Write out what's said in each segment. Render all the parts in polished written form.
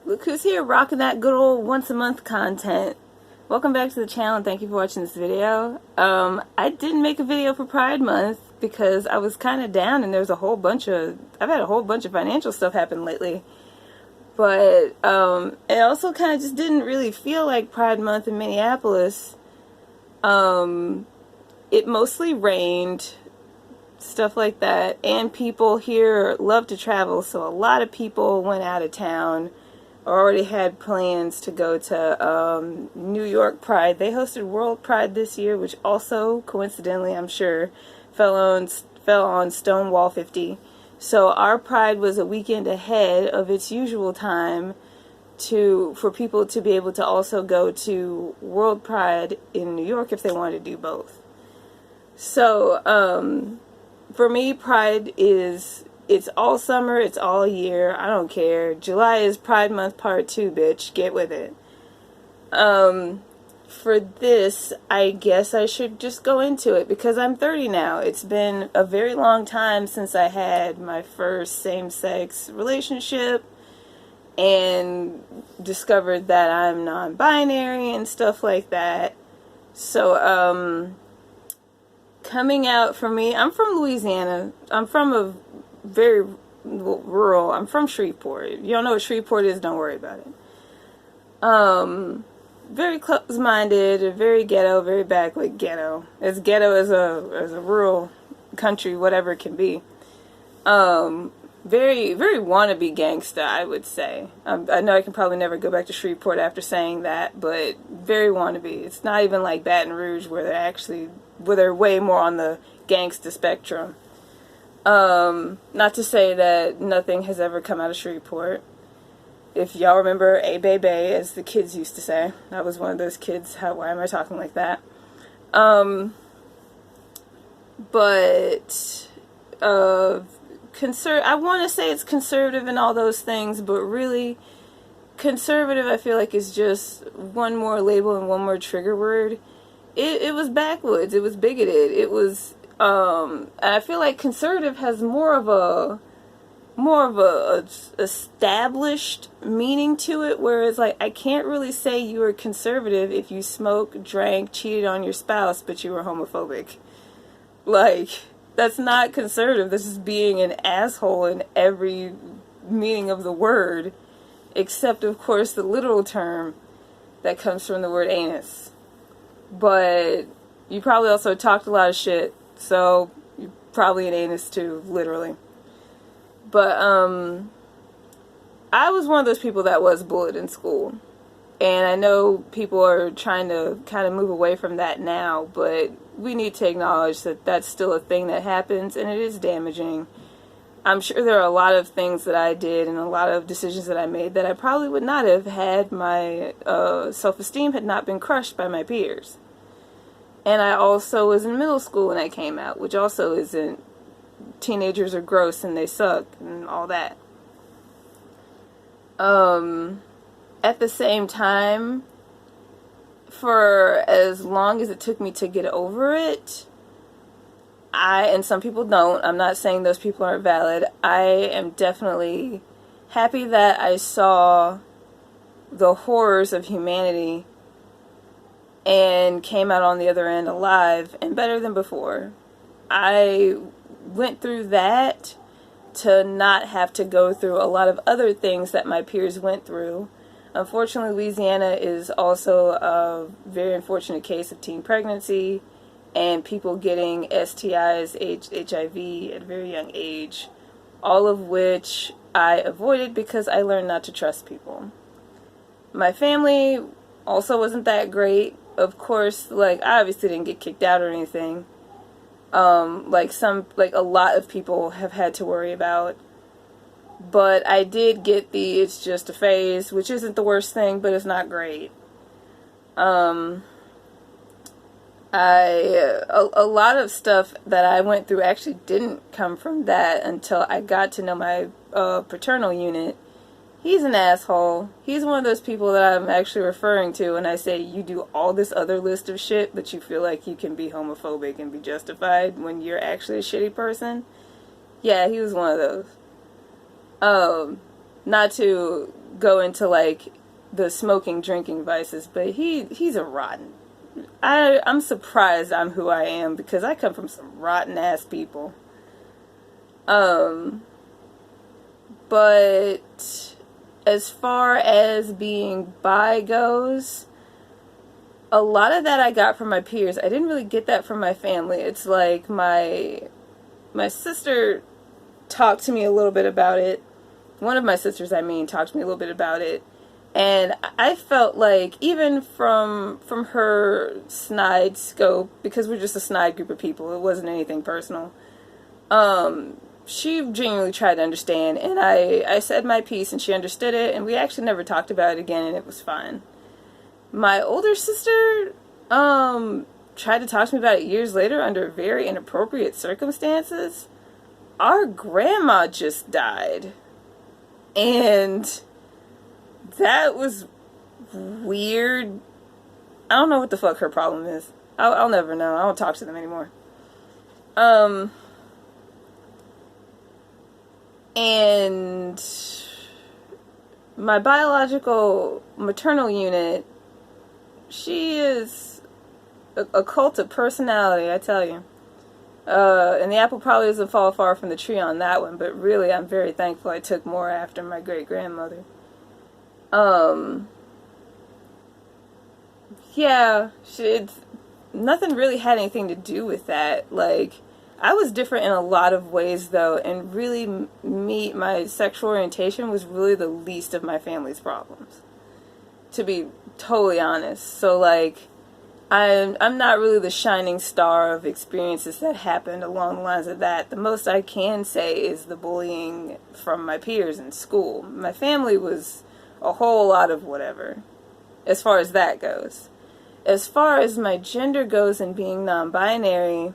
Look who's here rocking that good old once a month content. Welcome back to the channel and thank you for watching this video. I didn't make a video for Pride Month because I was kind of down and there's I've had a whole bunch of financial stuff happen lately. But it also kind of just didn't really feel like Pride Month in Minneapolis. It mostly rained, stuff like that, and people here love to travel, so a lot of people went out of town or already had plans to go to New York Pride. They hosted World Pride this year, which also, coincidentally, I'm sure, fell on Stonewall 50. So our Pride was a weekend ahead of its usual time for people to be able to also go to World Pride in New York if they wanted to do both. So, for me, Pride it's all summer, it's all year, I don't care. July is Pride Month Part 2, bitch. Get with it. For this, I guess I should just go into it because I'm 30 now. It's been a very long time since I had my first same-sex relationship and discovered that I'm non-binary and stuff like that. So, coming out for me, I'm from Louisiana. I'm from a very rural, I'm from Shreveport. If you don't know what Shreveport is, don't worry about it. Very close-minded, very ghetto, very backward ghetto. As ghetto as a rural country, whatever it can be. Very, very wannabe gangsta, I would say. I know I can probably never go back to Shreveport after saying that, but very wannabe. It's not even like Baton Rouge where they're way more on the gangsta spectrum. Not to say that nothing has ever come out of Shreveport. If y'all remember A-Bay Bay, as the kids used to say. I was one of those kids. Why am I talking like that? I want to say it's conservative and all those things, but really, conservative I feel like is just one more label and one more trigger word. It was backwoods. It was bigoted. It was, I feel like conservative has more of a established meaning to it, whereas like I can't really say you were conservative if you smoked, drank, cheated on your spouse, but you were homophobic. Like, that's not conservative. This is being an asshole in every meaning of the word, except of course the literal term that comes from the word anus. But you probably also talked a lot of shit, so you're probably an anus too, literally. But I was one of those people that was bullied in school. And I know people are trying to kind of move away from that now, but we need to acknowledge that that's still a thing that happens, and it is damaging. I'm sure there are a lot of things that I did and a lot of decisions that I made that I probably would not have had my self-esteem had not been crushed by my peers. And I also was in middle school when I came out, which also isn't, teenagers are gross and they suck and all that. At the same time, for as long as it took me to get over it, and some people don't, I'm not saying those people aren't valid, I am definitely happy that I saw the horrors of humanity and came out on the other end alive and better than before. I went through that to not have to go through a lot of other things that my peers went through. Unfortunately, Louisiana is also a very unfortunate case of teen pregnancy and people getting STIs, HIV at a very young age, all of which I avoided because I learned not to trust people. My family also wasn't that great. Of course, like, I obviously didn't get kicked out or anything. Like a lot of people have had to worry about. But I did get it's just a phase, which isn't the worst thing, but it's not great. A lot of stuff that I went through actually didn't come from that until I got to know my paternal unit. He's an asshole. He's one of those people that I'm actually referring to when I say you do all this other list of shit, but you feel like you can be homophobic and be justified when you're actually a shitty person. Yeah, he was one of those. Not to go into like the smoking, drinking vices, but he's a rotten. I'm surprised I'm who I am because I come from some rotten ass people. But as far as being bi goes, a lot of that I got from my peers. I didn't really get that from my family. It's like my sister talked to me a little bit about it. One of my sisters, talked to me a little bit about it. And I felt like, even from her snide scope, because we're just a snide group of people, it wasn't anything personal, she genuinely tried to understand, and I said my piece, and she understood it, and we actually never talked about it again, and it was fine. My older sister tried to talk to me about it years later under very inappropriate circumstances. Our grandma just died, and that was weird. I don't know what the fuck her problem is. I'll never know. I don't talk to them anymore. And my biological maternal unit, she is a cult of personality, I tell you. And the apple probably doesn't fall far from the tree on that one, but really I'm very thankful I took more after my great-grandmother. Yeah, nothing really had anything to do with that. Like, I was different in a lot of ways, though, and really my sexual orientation was really the least of my family's problems, to be totally honest. So, like, I'm not really the shining star of experiences that happened along the lines of that. The most I can say is the bullying from my peers in school. My family was a whole lot of whatever, as far as that goes. As far as my gender goes and being non-binary,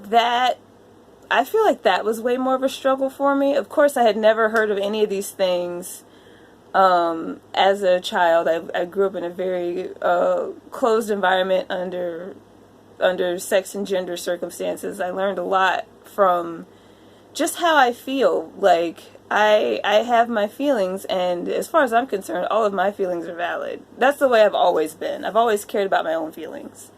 that, I feel like that was way more of a struggle for me. Of course, I had never heard of any of these things as a child. I grew up in a very closed environment under sex and gender circumstances. I learned a lot from just how I feel. Like, I have my feelings, and as far as I'm concerned, all of my feelings are valid. That's the way I've always been. I've always cared about my own feelings.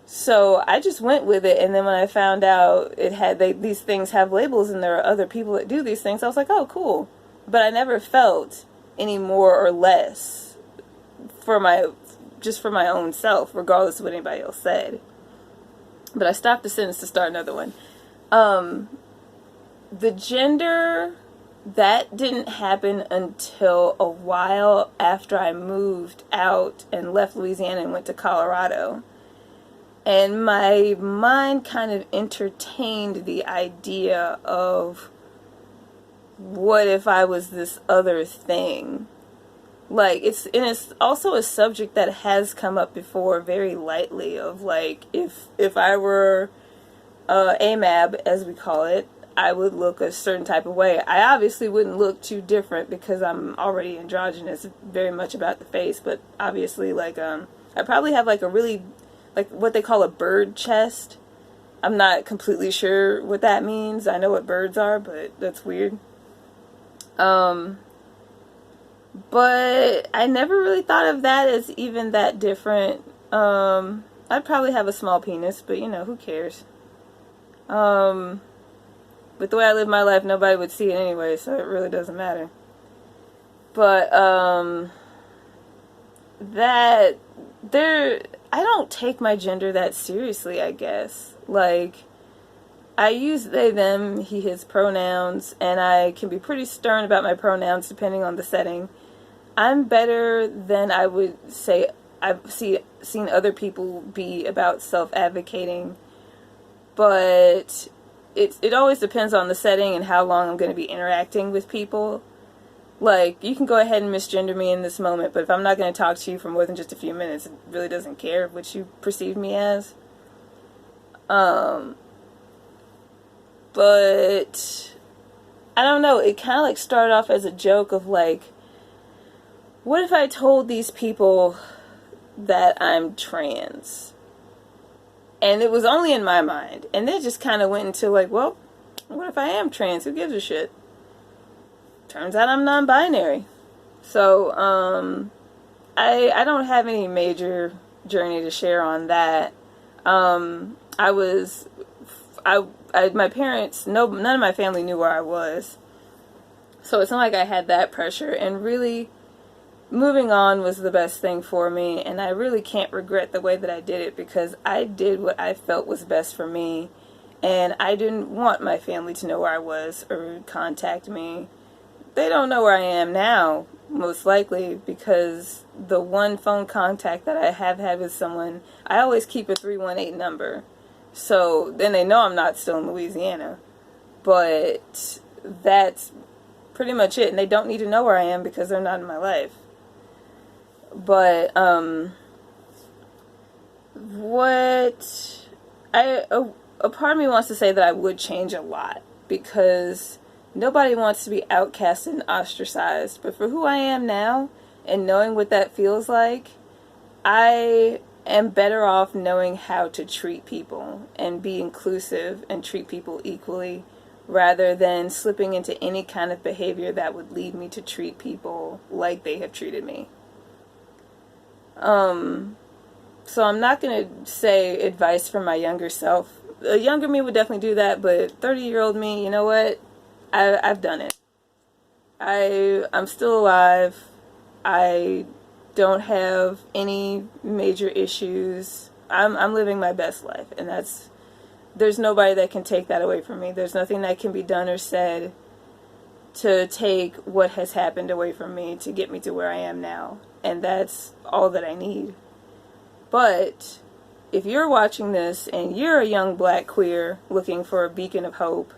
So I just went with it, and then when I found out these things have labels and there are other people that do these things, I was like, oh, cool. But I never felt any more or less for my own self, regardless of what anybody else said. But I stopped the sentence to start another one. The gender, that didn't happen until a while after I moved out and left Louisiana and went to Colorado. And my mind kind of entertained the idea of, what if I was this other thing? Like, it's also a subject that has come up before very lightly, of like, if I were AMAB, as we call it, I would look a certain type of way. I obviously wouldn't look too different because I'm already androgynous, very much about the face, but obviously, like, I probably have like a really, like, what they call a bird chest. I'm not completely sure what that means. I know what birds are, but that's weird. But I never really thought of that as even that different. I'd probably have a small penis, but, you know, who cares? But the way I live my life, nobody would see it anyway, so it really doesn't matter. But, I don't take my gender that seriously, I guess. Like, I use they, them, he, his pronouns, and I can be pretty stern about my pronouns depending on the setting. I'm better than I would say I've seen other people be about self-advocating, but it always depends on the setting and how long I'm going to be interacting with people. Like, you can go ahead and misgender me in this moment, but if I'm not going to talk to you for more than just a few minutes, it really doesn't care what you perceive me as. But I don't know, it kind of like started off as a joke of like, what if I told these people that I'm trans? And it was only in my mind. And then it just kind of went into like, well, what if I am trans? Who gives a shit? Turns out I'm non-binary. So, I don't have any major journey to share on that. I was, my parents, no, none of my family knew where I was. So it's not like I had that pressure, and really moving on was the best thing for me, and I really can't regret the way that I did it, because I did what I felt was best for me, and I didn't want my family to know where I was or contact me. They don't know where I am now, most likely, because the one phone contact that I have had with someone, I always keep a 318 number. So then they know I'm not still in Louisiana. But that's pretty much it. And they don't need to know where I am because they're not in my life. But, a part of me wants to say that I would change a lot, because nobody wants to be outcast and ostracized. But for who I am now, and knowing what that feels like, I am better off knowing how to treat people and be inclusive and treat people equally, rather than slipping into any kind of behavior that would lead me to treat people like they have treated me. So I'm not going to say advice for my younger self. A younger me would definitely do that, but 30-year-old me, you know what? I've done it. I'm still alive. I don't have any major issues. I'm living my best life, and there's nobody that can take that away from me. There's nothing that can be done or said to take what has happened away from me to get me to where I am now. And that's all that I need. But if you're watching this and you're a young black queer looking for a beacon of hope,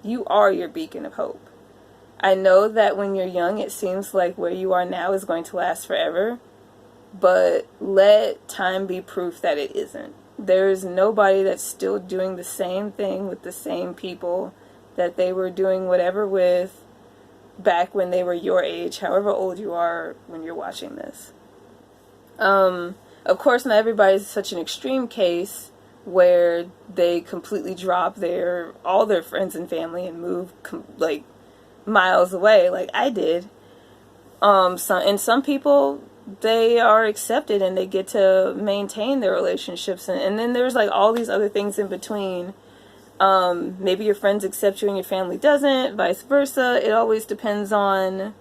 you are your beacon of hope. I know that when you're young, it seems like where you are now is going to last forever, but let time be proof that it isn't. There is nobody that's still doing the same thing with the same people that they were doing whatever with back when they were your age, however old you are when you're watching this. Of course, not everybody's such an extreme case where they completely drop all their friends and family and move like miles away, like I did. Some people, they are accepted and they get to maintain their relationships, and then there's like all these other things in between. Maybe your friends accept you and your family doesn't, vice versa. It always depends on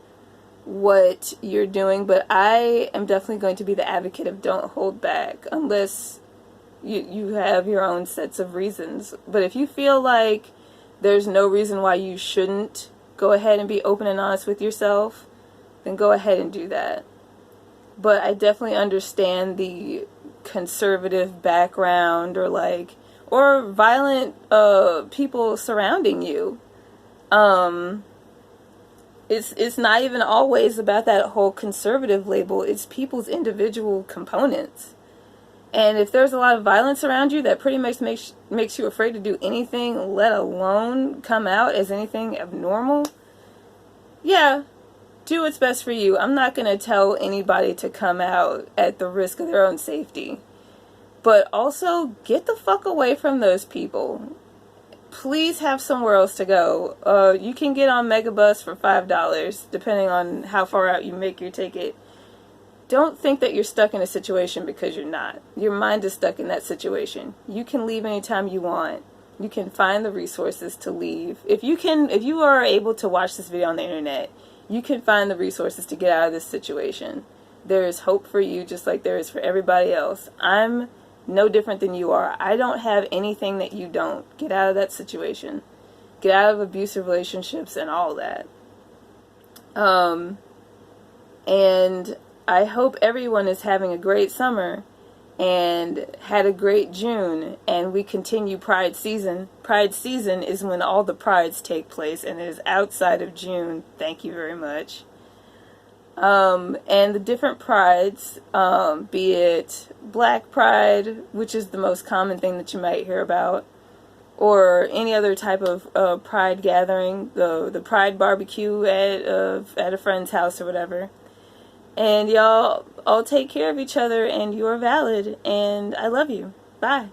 what you're doing, but I am definitely going to be the advocate of don't hold back unless you have your own sets of reasons. But if you feel like there's no reason why you shouldn't go ahead and be open and honest with yourself, then go ahead and do that. But I definitely understand the conservative background or violent people surrounding you. It's not even always about that whole conservative label. It's people's individual components. And if there's a lot of violence around you that pretty much makes you afraid to do anything, let alone come out as anything abnormal, yeah, do what's best for you. I'm not going to tell anybody to come out at the risk of their own safety. But also, get the fuck away from those people. Please have somewhere else to go. You can get on Megabus for $5, depending on how far out you make your ticket. Don't think that you're stuck in a situation, because you're not. Your mind is stuck in that situation. You can leave anytime you want. You can find the resources to leave. If you are able to watch this video on the internet, you can find the resources to get out of this situation. There is hope for you, just like there is for everybody else. I'm no different than you are. I don't have anything that you don't. Get out of that situation. Get out of abusive relationships and all that. And I hope everyone is having a great summer and had a great June, and we continue Pride season. Pride season is when all the prides take place, and it is outside of June. Thank you very much. And the different prides, be it Black Pride, which is the most common thing that you might hear about, or any other type of pride gathering, the pride barbecue at a friend's house or whatever. And y'all all take care of each other, and you are valid, and I love you. Bye.